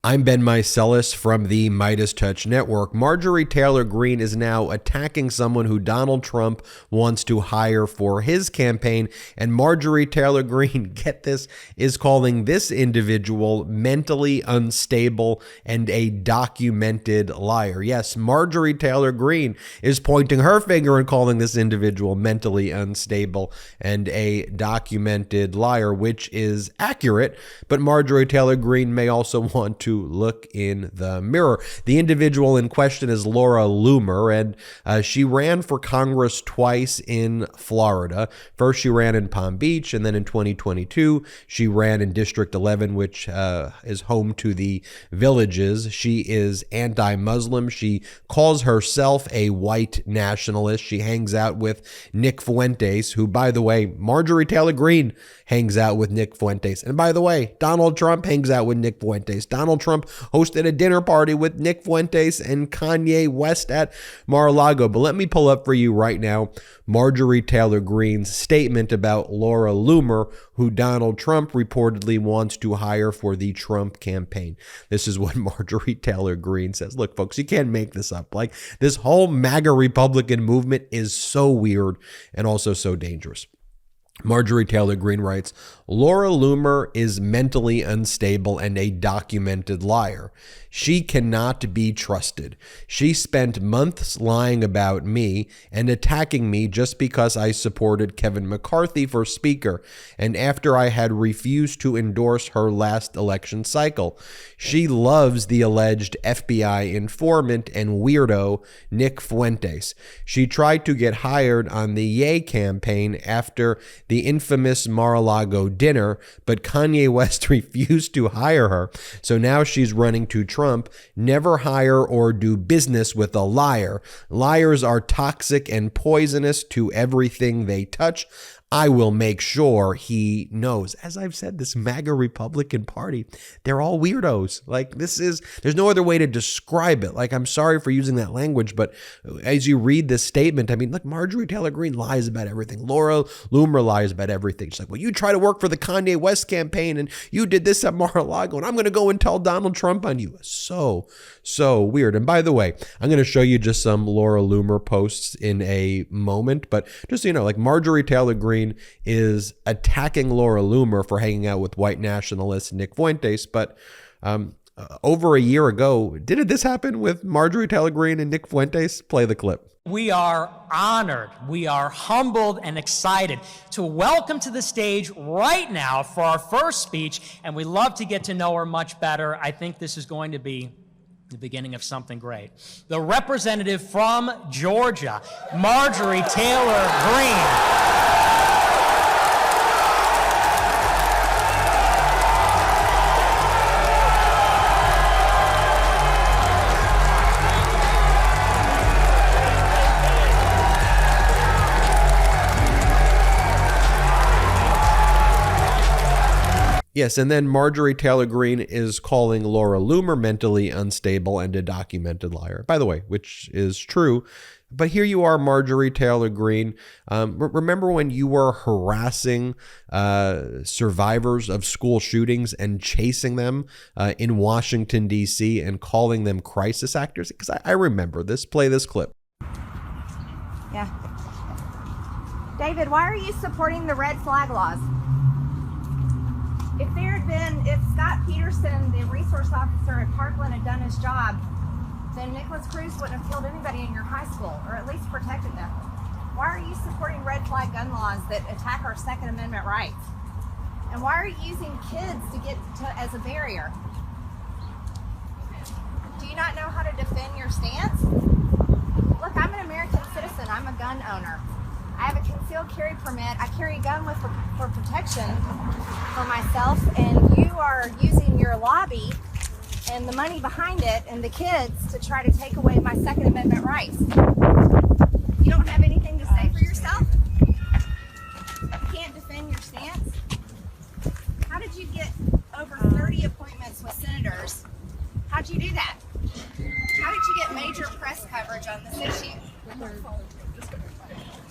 I'm Ben Meiselas from the Midas Touch Network. Marjorie Taylor Greene is now attacking someone who Donald Trump wants to hire for his campaign. And Marjorie Taylor Greene, get this, is calling this individual mentally unstable and a documented liar. Yes, Marjorie Taylor Greene is pointing her finger and calling this individual mentally unstable and a documented liar, which is accurate. But Marjorie Taylor Greene may also want to look in the mirror. The individual in question is Laura Loomer, and she ran for Congress twice in Florida. First, she ran in Palm Beach, and then in 2022, she ran in District 11, which is home to the Villages. She is anti-Muslim. She calls herself a white nationalist. She hangs out with Nick Fuentes, who, by the way, Marjorie Taylor Greene hangs out with Nick Fuentes. And by the way, Donald Trump hangs out with Nick Fuentes. Donald Trump hosted a dinner party with Nick Fuentes and Kanye West at Mar-a-Lago. But let me pull up for you right now Marjorie Taylor Greene's statement about Laura Loomer, who Donald Trump reportedly wants to hire for the Trump campaign. This is what Marjorie Taylor Greene says. Look, folks, you can't make this up. Like, this whole MAGA Republican movement is so weird and also so dangerous. Marjorie Taylor Greene writes, Laura Loomer is mentally unstable and a documented liar. She cannot be trusted. She spent months lying about me and attacking me just because I supported Kevin McCarthy for Speaker and after I had refused to endorse her last election cycle. She loves the alleged FBI informant and weirdo Nick Fuentes. She tried to get hired on the Ye campaign after the infamous Mar-a-Lago dinner, but Kanye West refused to hire her. So now she's running to Trump. Never hire or do business with a liar. Liars are toxic and poisonous to everything they touch. I will make sure he knows. As I've said, this MAGA Republican Party, they're all weirdos. Like, there's no other way to describe it. Like, I'm sorry for using that language, but as you read this statement, I mean, look, Marjorie Taylor Greene lies about everything. Laura Loomer lies about everything. She's like, well, you try to work for the Kanye West campaign and you did this at Mar-a-Lago and I'm going to go and tell Donald Trump on you. So weird. And by the way, I'm going to show you just some Laura Loomer posts in a moment, but just so you know, like, Marjorie Taylor Greene is attacking Laura Loomer for hanging out with white nationalist Nick Fuentes, but over a year ago, didn't this happen with Marjorie Taylor Greene and Nick Fuentes? Play the clip. We are honored, we are humbled and excited to welcome to the stage right now for our first speech, and we love to get to know her much better. I think this is going to be the beginning of something great. The representative from Georgia, Marjorie Taylor Greene. Yes, and then Marjorie Taylor Greene is calling Laura Loomer mentally unstable and a documented liar, by the way, which is true. But here you are, Marjorie Taylor Greene. Remember when you were harassing survivors of school shootings and chasing them in Washington, D.C. and calling them crisis actors? Because I remember this. Play this clip. Yeah. David, why are you supporting the red flag laws? If Scott Peterson, the resource officer at Parkland, had done his job, then Nicholas Cruz wouldn't have killed anybody in your high school, or at least protected them. Why are you supporting red flag gun laws that attack our Second Amendment rights? And why are you using kids as a barrier? Do you not know how to defend your stance? Look, I'm an American citizen. I'm a gun owner. I have a concealed carry permit. I carry a gun for protection for myself, and you are using your lobby and the money behind it and the kids to try to take away my Second Amendment rights. You don't have anything to say for yourself? You can't defend your stance? How did you get over 30 appointments with senators? How'd you do that? How did you get major press coverage on this issue?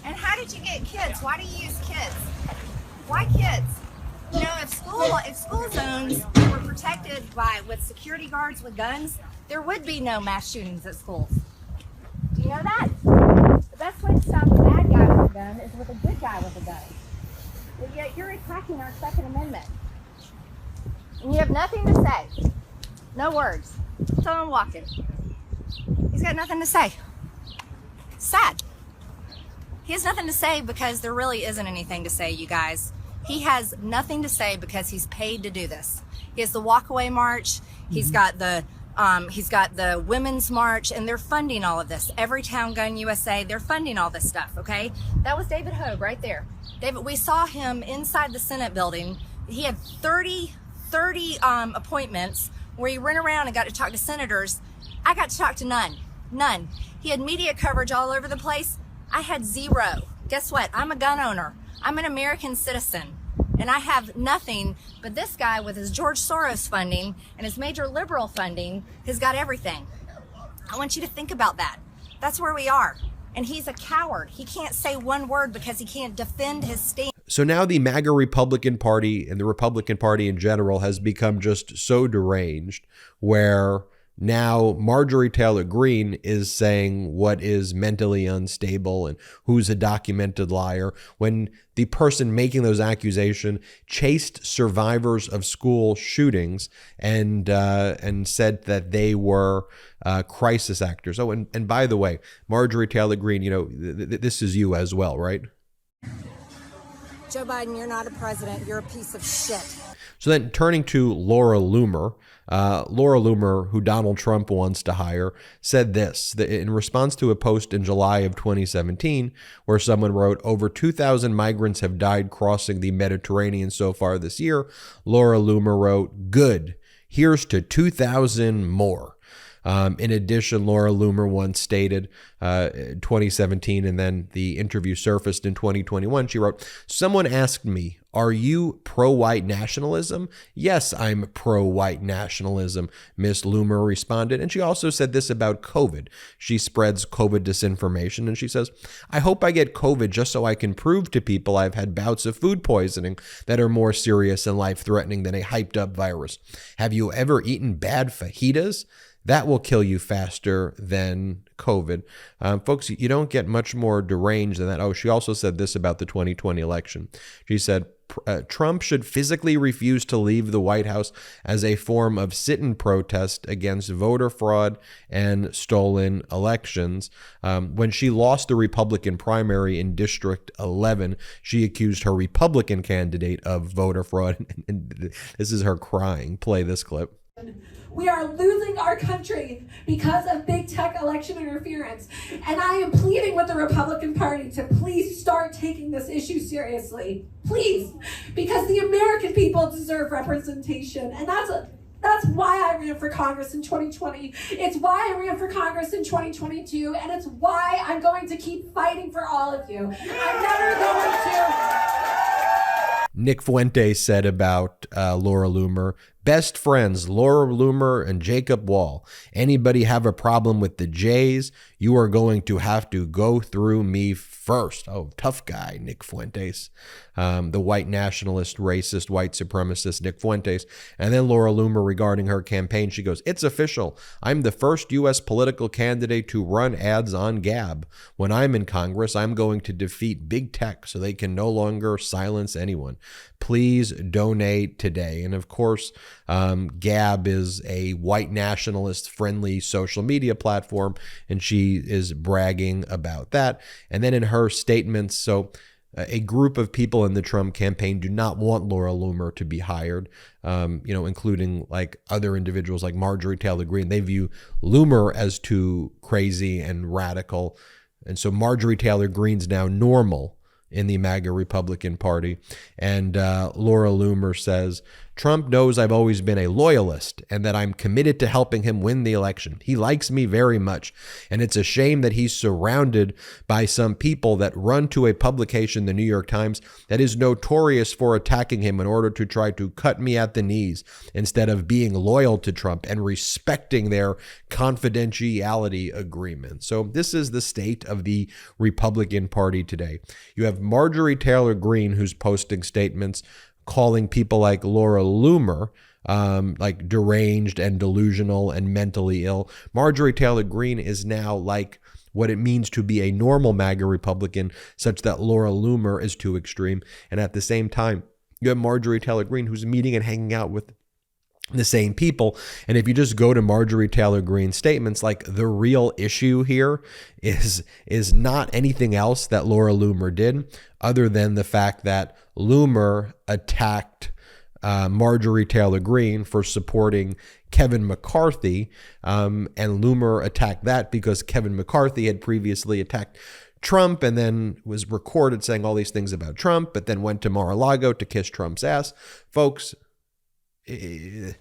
And how did you get kids? Why do you use kids? Why kids? You know, if school zones were protected with security guards with guns, there would be no mass shootings at schools. Do you know that? The best way to stop a bad guy with a gun is with a good guy with a gun. But yet you're attacking our Second Amendment. And you have nothing to say. No words. Tell him walking. He's got nothing to say. Sad. He has nothing to say because there really isn't anything to say, you guys. He has nothing to say because he's paid to do this. He has the walkaway march. He's got the women's march, and they're funding all of this. Everytown Gun USA, they're funding all this stuff, okay? That was David Hogue right there. David, we saw him inside the Senate building. He had 30 appointments where he ran around and got to talk to senators. I got to talk to none. He had media coverage all over the place. I had zero. Guess what? I'm a gun owner. I'm an American citizen. And I have nothing, but this guy with his George Soros funding and his major liberal funding has got everything. I want you to think about that. That's where we are. And he's a coward. He can't say one word because he can't defend his stand. So now the MAGA Republican Party and the Republican Party in general has become just so deranged, where now Marjorie Taylor Greene is saying what is mentally unstable and who's a documented liar, when the person making those accusations chased survivors of school shootings and said that they were crisis actors. Oh, and by the way, Marjorie Taylor Greene, you know, this is you as well, right? Joe Biden, you're not a president. You're a piece of shit. So then turning to Laura Loomer, who Donald Trump wants to hire, said this that in response to a post in July of 2017 where someone wrote, over 2,000 migrants have died crossing the Mediterranean so far this year. Laura Loomer wrote, good, here's to 2,000 more. In addition, Laura Loomer once stated 2017, and then the interview surfaced in 2021. She wrote, someone asked me, are you pro-white nationalism? Yes, I'm pro-white nationalism, Miss Loomer responded. And she also said this about COVID. She spreads COVID disinformation, and she says, I hope I get COVID just so I can prove to people I've had bouts of food poisoning that are more serious and life-threatening than a hyped-up virus. Have you ever eaten bad fajitas? That will kill you faster than COVID. Folks, you don't get much more deranged than that. Oh, she also said this about the 2020 election. She said, Trump should physically refuse to leave the White House as a form of sit-in protest against voter fraud and stolen elections. When she lost the Republican primary in District 11, she accused her Republican candidate of voter fraud. And this is her crying. Play this clip. We are losing our country because of big tech election interference. And I am pleading with the Republican Party to please start taking this issue seriously. Please. Because the American people deserve representation. And that's why I ran for Congress in 2020. It's why I ran for Congress in 2022. And it's why I'm going to keep fighting for all of you. I'm never going to... Nick Fuentes said about Laura Loomer, best friends, Laura Loomer and Jacob Wall. Anybody have a problem with the Jays? You are going to have to go through me first. Oh, tough guy, Nick Fuentes. The white nationalist, racist, white supremacist Nick Fuentes. And then Laura Loomer regarding her campaign, she goes, it's official. I'm the first U.S. political candidate to run ads on Gab. When I'm in Congress, I'm going to defeat big tech so they can no longer silence anyone. Please donate today. And of course, Gab is a white nationalist friendly social media platform, and she is bragging about that. And then in her statements, so a group of people in the Trump campaign do not want Laura Loomer to be hired, including like other individuals like Marjorie Taylor Greene. They view Loomer as too crazy and radical. And so Marjorie Taylor Greene's now normal in the MAGA Republican Party. And Laura Loomer says, Trump knows I've always been a loyalist and that I'm committed to helping him win the election. He likes me very much. And it's a shame that he's surrounded by some people that run to a publication, the New York Times, that is notorious for attacking him in order to try to cut me at the knees instead of being loyal to Trump and respecting their confidentiality agreement. So this is the state of the Republican Party today. You have Marjorie Taylor Greene, who's posting statements calling people like Laura Loomer like deranged and delusional and mentally ill. Marjorie Taylor Greene is now like what it means to be a normal MAGA Republican, such that Laura Loomer is too extreme. And at the same time, you have Marjorie Taylor Greene, who's meeting and hanging out with the same people. And if you just go to Marjorie Taylor Greene's statements, like the real issue here is not anything else that Laura Loomer did, other than the fact that Loomer attacked Marjorie Taylor Greene for supporting Kevin McCarthy, and Loomer attacked that because Kevin McCarthy had previously attacked Trump and then was recorded saying all these things about Trump, but then went to Mar-a-Lago to kiss Trump's ass. Folks, this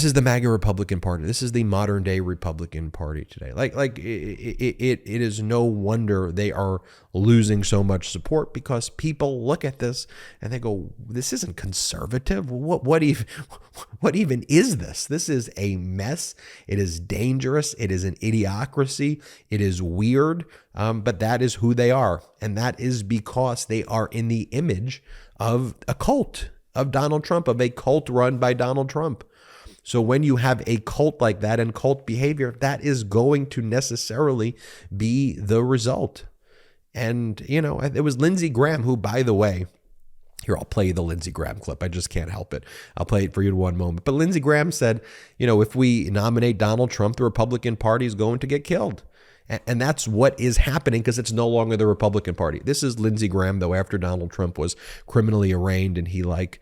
is the MAGA Republican Party. This is the modern day Republican Party today. It is no wonder they are losing so much support, because people look at this and they go, "This isn't conservative. What even is this? This is a mess. It is dangerous. It is an idiocracy. It is weird." But that is who they are, and that is because they are in the image of a cult of Donald Trump, of a cult run by Donald Trump. So when you have a cult like that and cult behavior, that is going to necessarily be the result. And, you know, it was Lindsey Graham who, by the way, here, I'll play you the Lindsey Graham clip. I just can't help it. I'll play it for you in one moment. But Lindsey Graham said, you know, if we nominate Donald Trump, the Republican Party is going to get killed. And that's what is happening, because it's no longer the Republican Party. This is Lindsey Graham, though, after Donald Trump was criminally arraigned and he did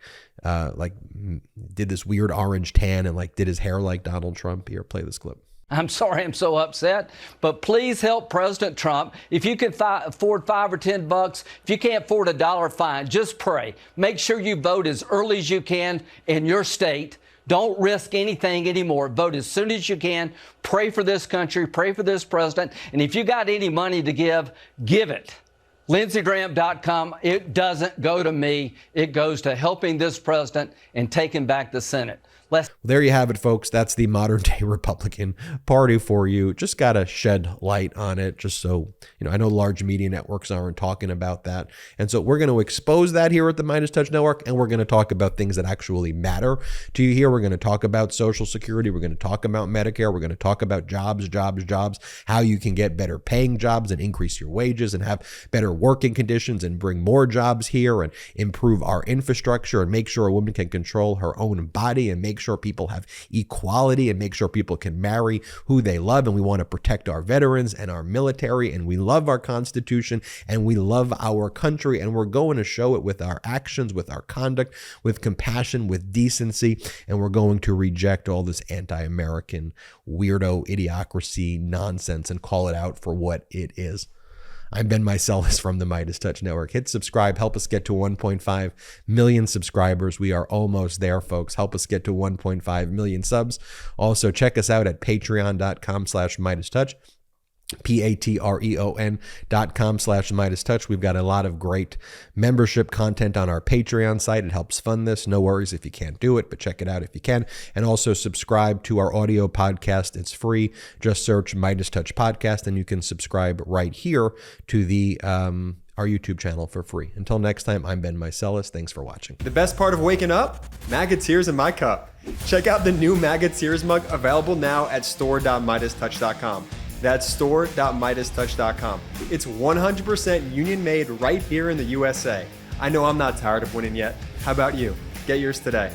this weird orange tan and did his hair like Donald Trump. Here, play this clip. I'm sorry I'm so upset, but please help President Trump. If you can afford $5 or $10, if you can't afford $1, fine, just pray. Make sure you vote as early as you can in your state. Don't risk anything anymore. Vote as soon as you can. Pray for this country. Pray for this president. And if you got any money to give, give it. LindseyGraham.com. It doesn't go to me. It goes to helping this president and taking back the Senate. There you have it, folks. That's the modern day Republican Party for you. Just got to shed light on it, just so, you know, I know large media networks aren't talking about that. And so we're going to expose that here at the Midas Touch Network, and we're going to talk about things that actually matter to you here. We're going to talk about Social Security. We're going to talk about Medicare. We're going to talk about jobs, how you can get better paying jobs and increase your wages and have better working conditions and bring more jobs here and improve our infrastructure and make sure a woman can control her own body and make sure people have equality and make sure people can marry who they love. And we want to protect our veterans and our military, and we love our Constitution and we love our country, and we're going to show it with our actions, with our conduct, with compassion, with decency, and we're going to reject all this anti-American weirdo idiocracy nonsense and call it out for what it is. I'm Ben Meiselas from the Midas Touch Network. Hit subscribe. Help us get to 1.5 million subscribers. We are almost there, folks. Help us get to 1.5 million subs. Also, check us out at patreon.com/MeidasTouch. patreon.com/MeidasTouch. We've got a lot of great membership content on our Patreon site. It helps fund this. No worries if you can't do it, but check it out if you can. And also subscribe to our audio podcast. It's free. Just search Midas Touch Podcast, and you can subscribe right here to the our YouTube channel for free. Until next time, I'm Ben Meiselas. Thanks for watching. The best part of waking up? MAGA Tears in my cup. Check out the new MAGA Tears mug, available now at store.MeidasTouch.com. That's store.MeidasTouch.com. It's 100% union made right here in the USA. I know I'm not tired of winning yet. How about you? Get yours today.